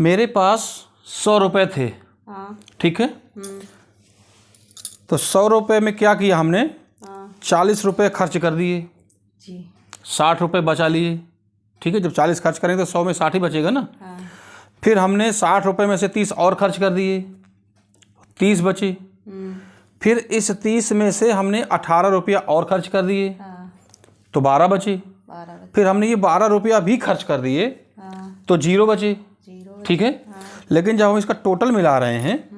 मेरे पास 100 रुपये थे, हाँ। ठीक है। तो 100 रुपये में क्या किया हमने, हाँ। 40 रुपये खर्च कर दिए जी। 60 रुपये बचा लिए, ठीक है। जब 40 खर्च करेंगे तो 100 में 60 ही बचेगा ना। हाँ। फिर हमने 60 रुपये में से 30 और खर्च कर दिए, 30 बचे। फिर इस 30 में से हमने 18 रुपया और खर्च कर दिए, हाँ। तो 12 बचे। 12 बचे। फिर हमने ये 12 रुपया भी खर्च कर दिए, हाँ। तो 0 बचे, 0 ठीक है। हाँ। लेकिन जब हम इसका टोटल मिला रहे हैं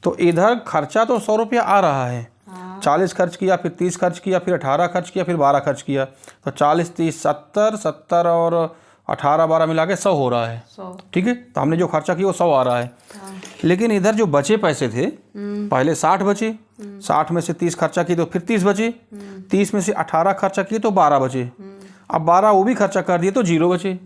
तो इधर खर्चा तो 100 रुपया आ रहा है। हाँ। 40 खर्च किया, फिर 30 खर्च किया, फिर 18 खर्च किया, फिर 12 खर्च किया, तो 40 30 70, 70 और 18 12 मिला के 100 हो रहा है, 100। ठीक है। तो हमने जो खर्चा किया वो 100 आ रहा है। हाँ। लेकिन इधर जो बचे पैसे थे, पहले 60 बचे, 60 में से 30 खर्चा किए तो फिर 30 बचे, 30 में से 18 खर्चा किए तो 12 बचे। अब 12 वो भी खर्चा कर दिए तो 0 बचे।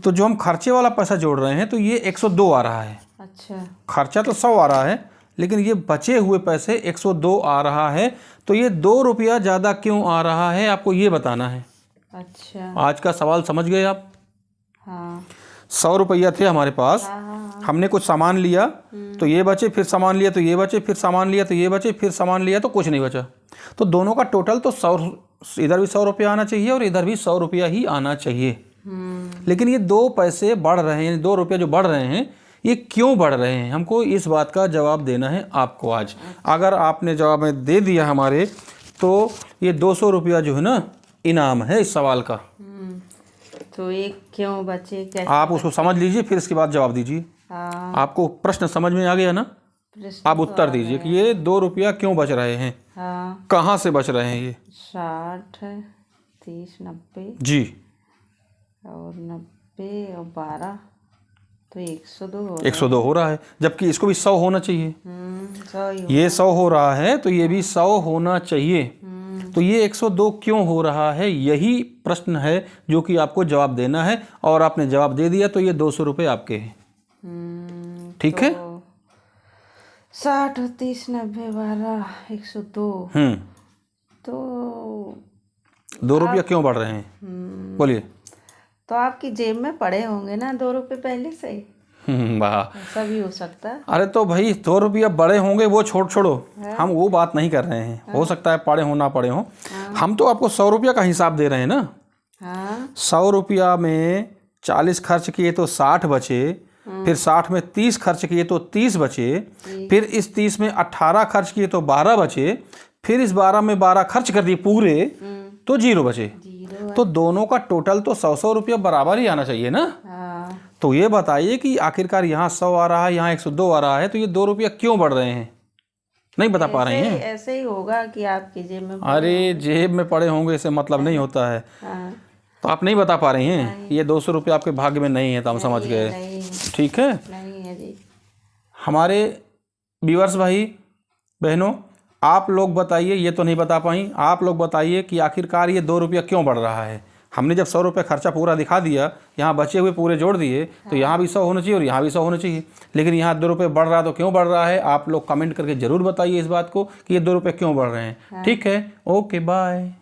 तो जो हम खर्चे वाला पैसा जोड़ रहे हैं तो ये 102 आ रहा है। अच्छा। खर्चा तो 100 आ रहा है, लेकिन ये बचे हुए पैसे 102 आ रहा है। तो ये 2 रुपया ज़्यादा क्यों आ रहा है, आपको ये बताना है। अच्छा। आज का सवाल समझ गए आप। हाँ। 100 रुपया थे हमारे पास, हाँ। हमने कुछ सामान लिया तो ये बचे, फिर सामान लिया तो ये बचे, फिर सामान लिया तो ये बचे, फिर सामान लिया तो कुछ नहीं बचा। तो दोनों का टोटल तो 100, इधर भी 100 रुपया आना चाहिए और इधर भी 100 रुपया ही आना चाहिए। लेकिन ये 2 पैसे बढ़ रहे हैं, 2 रुपये जो बढ़ रहे हैं, ये क्यों बढ़ रहे हैं, हमको इस बात का जवाब देना है आपको आज। अगर आपने जवाब में दे दिया हमारे, तो ये 200 रुपया जो है ना इनाम है इस सवाल का। तो एक क्यों बचे, कैसे आप उसको समझ लीजिए, फिर इसके बाद जवाब दीजिए। हाँ। आपको प्रश्न समझ में आ गया ना, आप उत्तर दीजिए कि ये 2 रुपया क्यों बच रहे हैं, हाँ। कहाँ से बच रहे हैं ये। 60 30 90 जी, और 90 और 12 तो 102 102 हो रहा है, जबकि इसको भी 100 होना चाहिए। 100 ही ये 100 हो रहा है तो ये भी 100 होना चाहिए। तो ये 102 क्यों हो रहा है, यही प्रश्न है जो कि आपको जवाब देना है। और आपने जवाब दे दिया तो ये 200 रुपये आपके हैं, ठीक है। 60 30 90 12 102 तो 2 रुपया क्यों बढ़ रहे हैं, बोलिए। तो आपकी जेब में पड़े होंगे ना 2 रुपये पहले से ही। वाह, ऐसा भी हो सकता है। अरे तो भाई 2 रुपया बड़े होंगे वो छोड़ो, हम वो बात नहीं कर रहे हैं। हो सकता है पड़े हो ना पड़े हो, हम तो आपको 100 रुपया का हिसाब दे रहे हैं ना। हाँ। 100 रुपया में 40 खर्च किए तो 60 बचे, फिर 60 में 30 खर्च किए तो 30 बचे, फिर इस 30 में 18 खर्च किए तो 12 बचे, फिर इस 12 में 12 खर्च कर दिए पूरे तो 0 बचे। तो दोनों का टोटल तो 100 रुपया बराबर ही आना चाहिए ना। हाँ। तो ये बताइए कि आखिरकार यहाँ 100 आ रहा है, यहाँ 102 आ रहा है, तो ये 2 रुपया क्यों बढ़ रहे हैं, नहीं बता पा रहे हैं। ऐसे ही होगा कि आपकी जेब में अरे जेब में पड़े होंगे इससे मतलब नहीं होता है। हाँ। तो आप नहीं बता पा रही हैं, ये 200 रुपया आपके भाग्य में नहीं है, तो हम समझ गए, ठीक है। नहीं है जी। हमारे व्यूअर्स भाई बहनों, आप लोग बताइए, ये तो नहीं बता पाई, आप लोग बताइए कि आखिरकार ये 2 रुपया क्यों बढ़ रहा है। हमने जब 100 रुपये खर्चा पूरा दिखा दिया, यहाँ बचे हुए पूरे जोड़ दिए, तो यहाँ भी 100 होना चाहिए और यहाँ भी 100 होना चाहिए। लेकिन यहाँ 2 रुपये बढ़ रहा है, तो क्यों बढ़ रहा है, आप लोग कमेंट करके ज़रूर बताइए इस बात को कि ये 2 रुपये क्यों बढ़ रहे हैं। ठीक है, ओके बाय।